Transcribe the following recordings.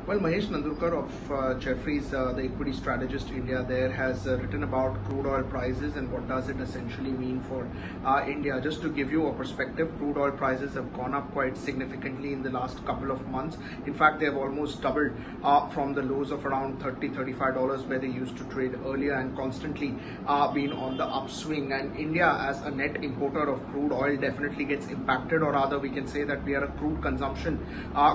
Well, Mahesh Nandurkar of Jefferies, the equity strategist India there, has written about crude oil prices and what does it essentially mean for India. Just to give you a perspective, crude oil prices have gone up quite significantly in the last couple of months. In fact, they have almost doubled from the lows of around $30–35 where they used to trade earlier, and constantly been on the upswing. And India, as a net importer of crude oil, definitely gets impacted, or rather we can say that we are a crude consumption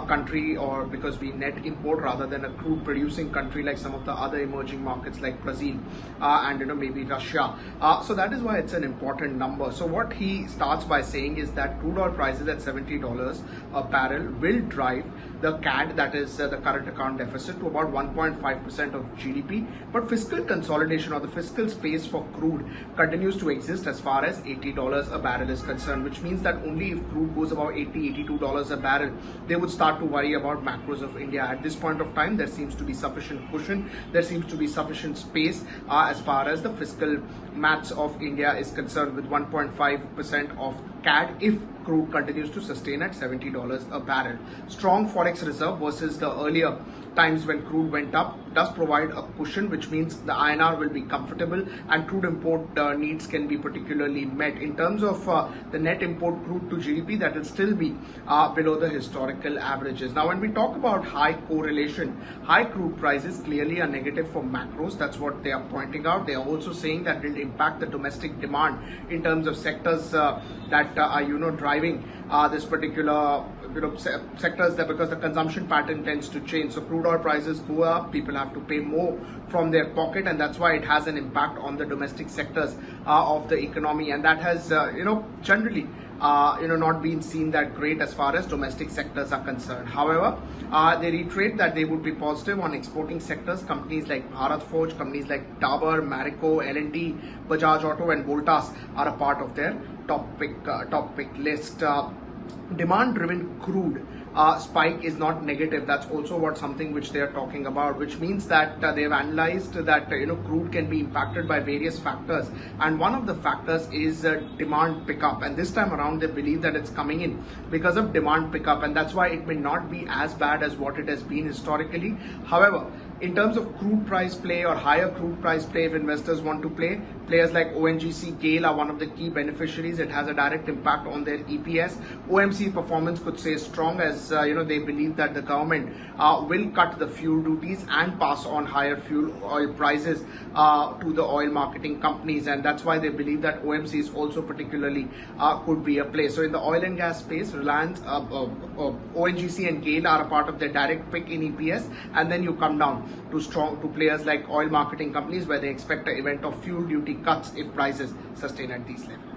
country, or because we net import rather than a crude producing country like some of the other emerging markets like Brazil and maybe Russia. So that is why it's an important number. So what he starts by saying is that crude oil prices at $70 a barrel will drive the CAD, that is the current account deficit, to about 1.5% of GDP. But fiscal consolidation, or the fiscal space for crude, continues to exist as far as $80 a barrel is concerned, which means that only if crude goes about $80–82 a barrel, they would start to worry about macros of India. At this point of time, there seems to be sufficient cushion, there seems to be sufficient space as far as the fiscal maths of India is concerned, with 1.5% of CAD if crude continues to sustain at $70 a barrel. Strong forex reserve versus the earlier times when crude went up does provide a cushion, which means the INR will be comfortable and crude import needs can be particularly met. In terms of the net import crude to GDP, that will still be below the historical averages. Now, when we talk about high correlation, high crude prices clearly are negative for macros. That's what they are pointing out. They are also saying that it will impact the domestic demand in terms of sectors that are driving this particular sectors, that because the consumption pattern tends to change. So crude oil prices go up, people have to pay more from their pocket, and that's why it has an impact on the domestic sectors of the economy, and that has generally not been seen that great as far as domestic sectors are concerned. However, they reiterate that they would be positive on exporting sectors. Companies like Bharat Forge, companies like Dabur, Marico, L&T, Bajaj Auto and Voltas are a part of their top pick list. Demand-driven crude spike is not negative. That's also something which they are talking about, which means that they have analyzed that crude can be impacted by various factors, and one of the factors is demand pickup. And this time around, they believe that it's coming in because of demand pickup, and that's why it may not be as bad as what it has been historically. However, in terms of crude price play or higher crude price play, if investors want to play, players like ONGC, GAIL are one of the key beneficiaries. It has a direct impact on their EPS. OMC performance could stay strong as they believe that the government will cut the fuel duties and pass on higher fuel oil prices to the oil marketing companies, and that's why they believe that OMCs also particularly could be a play. So in the oil and gas space, Reliance, ONGC and GAIL are a part of their direct pick in EPS, and then you come down to players like oil marketing companies, where they expect an event of fuel duty cuts if prices sustain at these levels.